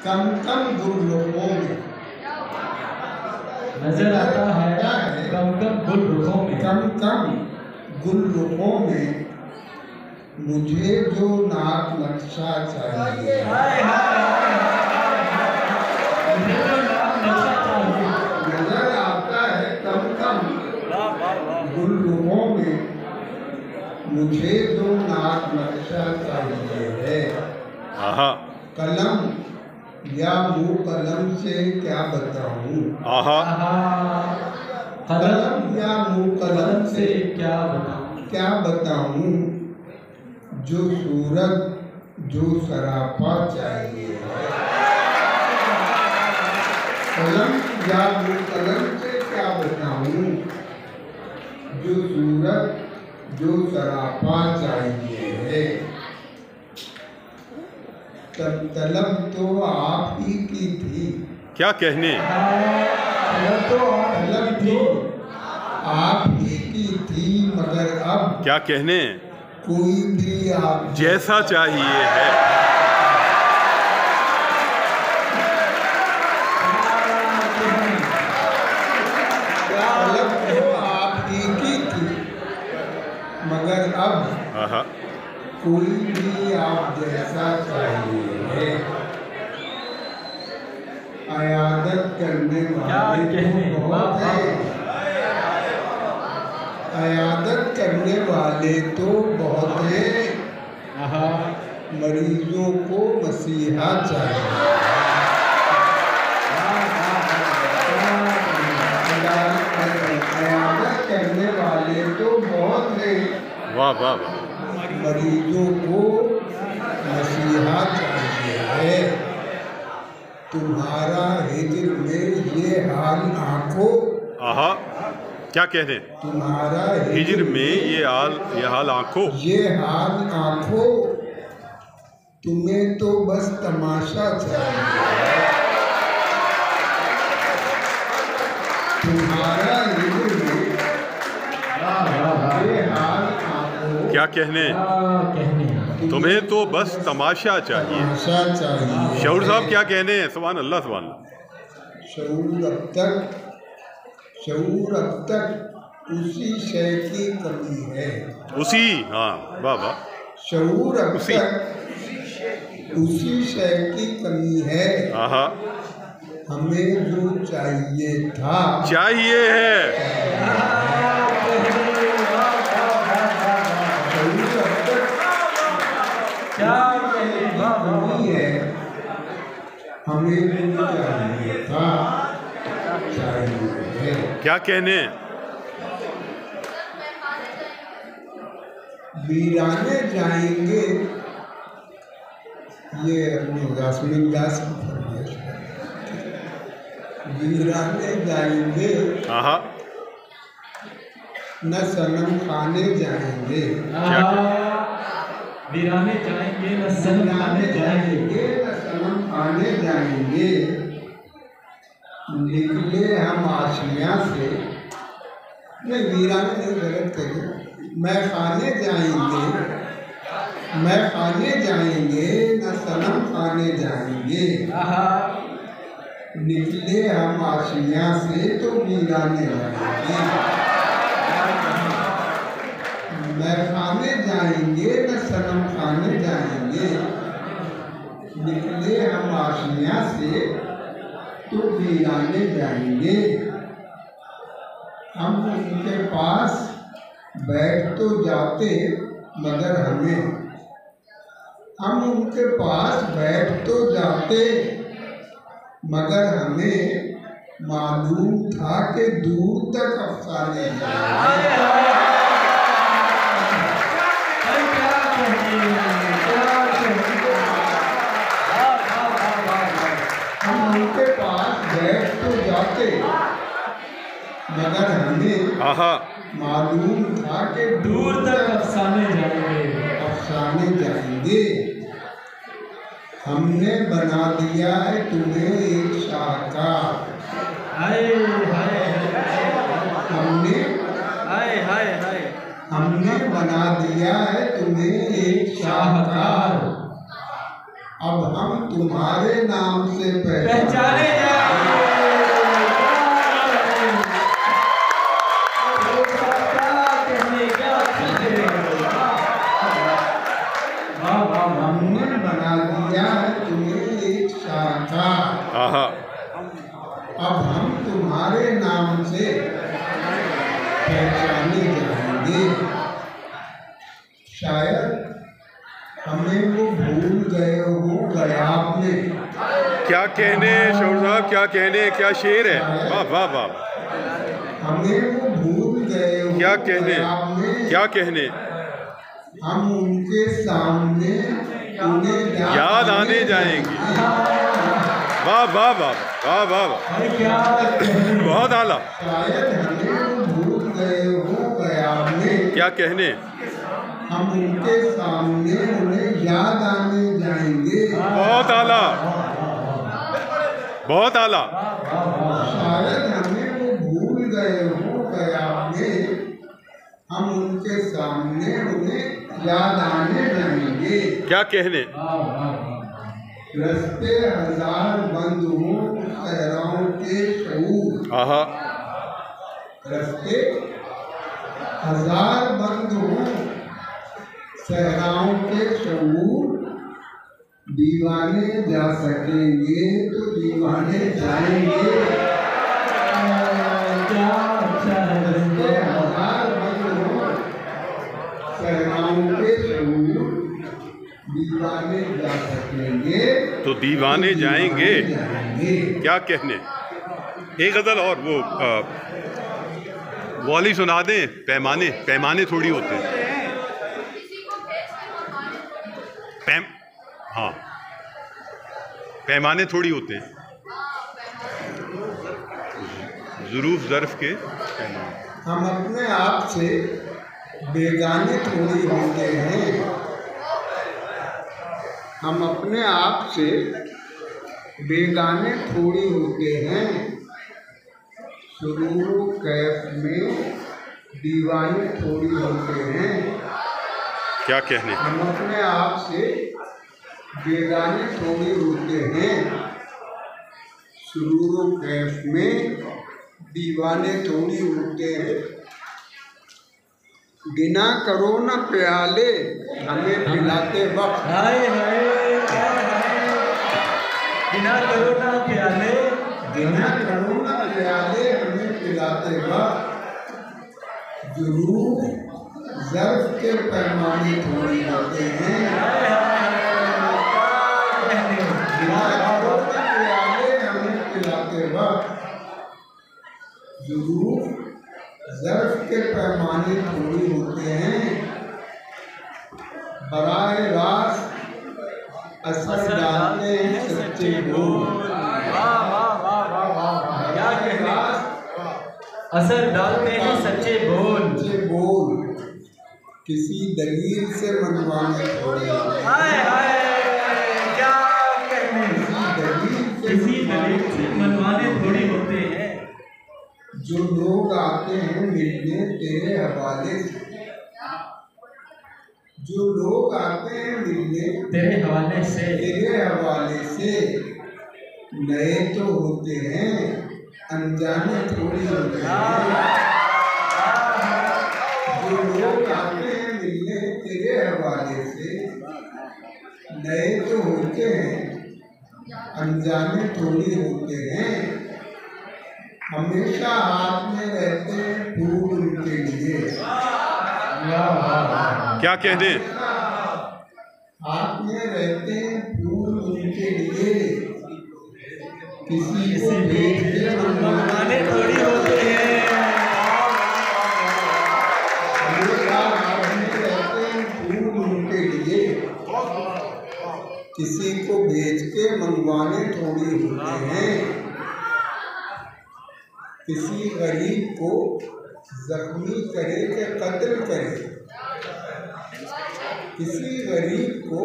कम कम गुल्लकों में नजर आता है कम कम गुल रुखों में, कम कम गुल्लकों में मुझे जो नाक नक्शा चाहिए, नजर आता है कम कम गुल्लकों में मुझे जो नाक नक्शा चाहिए है। कलम या मुँह कलम से क्या बताऊं, कलम या मुँह कलम से क्या बताऊं, जो सूरत जो सरापा चाहिए है। कलम या मुँह कलम से क्या बताऊं, जो सूरत जो सरापा चाहिए है। तब तलब तो आप ही की थी, क्या कहने, तलब तो आप ही की थी, मगर अब क्या कहने, कोई भी आप जैसा चाहिए है। तलब तो आप ही की थी, मगर अब कोई भी आप जैसा चाहिए है। अयादत करने वाले तो बहुत हैं, अयादत करने वाले तो बहुत हैं, मरीजों को मसीहा चाहिए। अयादत करने वाले तो बहुत हैं, वाह वाह, मरीजों को मसीहा चाहिए है। तुम्हारा हिज्र में ये हाल आंखों, क्या कहने, तुम्हारा हिज्र में ये हाल आंखों, ये हाल आंखों, तुम्हें तो बस तमाशा चाहिए। तुम्हारा हिज्र में ये हाल आंखों, क्या कहने, तुम्हें तो बस तमाशा चाहिए। शऊर साहब क्या कहने हैं, सुभान अल्लाह सुभान अल्लाह। शऊर अब तक उसी शय की कमी है, उसी, हाँ वाह वाह, शऊर अब तक उसी शय की कमी है। हमें जो चाहिए था चाहिए है। हमें जो चाहिए था चाहिए है। क्या कहने, वीराने जाएंगे, ये अपने यास्मीन दास वीराने जाएंगे, न सनम खाने जाएंगे। वीराने जाएंगे न सनम खाने जाएंगे, न सनम खाने जाएंगे। निकले हम आशिया से, नहीं वीराने नहीं, गलत कही, मैं खाने जाएंगे, मैं खाने जाएंगे, न सनम खाने जाएंगे। निकले हम आशिया से तो वीराने जाएंगे। मैं खाने जाएंगे न सनम खाने जाएंगे। निकले हम आशिया से तो वीराने जाएंगे। हम उनके पास बैठ तो जाते, मगर हमें, हम उनके पास बैठ तो जाते, मगर हमें मालूम था कि दूर तक अफसाने हम उनके पास बैठ तो जाते, मगर हमें मालूम था कि दूर तक अफसाने जाएंगे। हमने बना दिया है तुम्हें एक शाहकार, हमने बना दिया है तुम्हें एक शाहकार। अब अब हम तुम्हारे नाम से पहचाने जाएंगे। हमने बना दिया है तुम्हें एक शाखा। अब हम तुम्हारे नाम से पहचाने जाएंगे। शायद हमें वो भूल गए हो गयाब में। क्या कहने शौहर साहब, क्या कहने, क्या शेर है, वाह वाह वाह। हमें वो भूल गए हो क्या कहने, क्या कहने, हम उनके सामने उन्हें याद आने जाएंगे। वाह वाह वाह वाह वाह वाह, बहुत आला। शायद हमें वो भूल गए हो गयाब में। क्या कहने, हम उनके सामने उन्हें याद आने जाएंगे। बहुत आला, बहुत आला। शायद हमें वो भूल गए हो गयाब में। हम उनके सामने उन्हें याद आने जाएंगे। क्या कहने, रस्ते हजार बंद हों सहराओं के शऊर। आहा, रस्ते हजार बंद हों सहराओं के शऊर। दीवाने जा सकेंगे तो दीवाने जाएंगे। रस्ते हजार बंद हों सहराओं के शऊर। दीवाने जा सकेंगे तो दीवाने जाएंगे। क्या कहने, एक गजल और वो वाली सुना दें। पैमाने, पैमाने थोड़ी होते हैं। हाँ, पैमाने थोड़ी होते हैं। ज़रूफ ज़र्फ के पैमाने। हम अपने आप से बेगाने थोड़ी होते हैं। हम अपने आप से बेगाने थोड़ी होते हैं। सुरूर कैफ में दीवाने थोड़ी होते हैं। क्या कहने, हम अपने आप से बेगाने थोड़ी होते हैं। सुरूर कैफ में दीवाने थोड़ी होते हैं। गिना करो न प्याले हमें पिलाते वक्त। गिना करो ना प्याले, गिना करो न प्याले हमें पिलाते वक्त। जरूर ज़र्फ़ के पैमाने थोड़ी होते हैं। गिना करो न प्याले हमें पिलाते वक्त। जरूर ज़र्फ़ के पैमाने थोड़ी होते हैं। बराए रास्त असर डालते हैं सच्चे बोल। क्या कहने, असर डालते हैं सच्चे बोल। सच्चे बोल किसी दलील से मनवाने थोड़े। हाय हाय, क्या कहने, किसी दलील से मनवाने थोड़ी होते हैं। जो लोग आते हैं मिलने तेरे हवाले से। जो लोग आते हैं मिलने तेरे हवाले से, तेरे हवाले से। नए तो होते हैं अनजाने थोड़ी होते हैं। जो लोग आते हैं मिलने तेरे हवाले से। नए तो होते हैं अनजाने थोड़ी होते हैं। हमेशा हाथ में रहते हैं फूल उनके लिए। क्या कहने, हाथ में रहते हैं फूल उनके लिए। किसी को भेज के मनवाने थोड़ी होते हैं। हमेशा हाथ में रहते हैं फूल उनके लिए। किसी को भेज के मंगवाने थोड़ी होते हैं। किसी गरीब को जख्मी करे के कत्ल करे। किसी गरीब को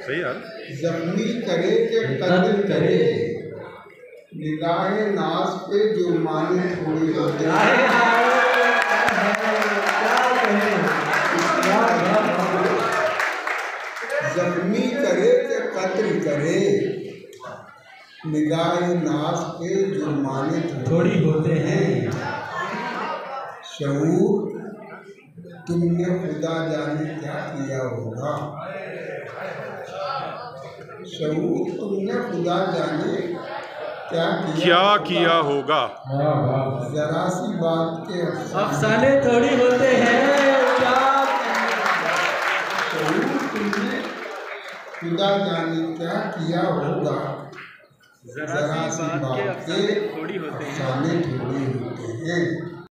सही यार, जख्मी करे के कत्ल करे। निगाहे नाज पे जो माने थोड़ी होते हैं। जख्मी करे के कत्ल करे। निगाह नाश के जुर्माने थोड़ी होते हैं। शऊर तुमने खुदा जाने क्या किया होगा। शऊर तुमने खुदा जाने क्या किया होगा। जरा सी बात के अफसाने थोड़ी होते हैं। शऊर तुमने खुदा जाने क्या किया होगा। जरा सी बात के अफसाने थोड़ी होते हैं।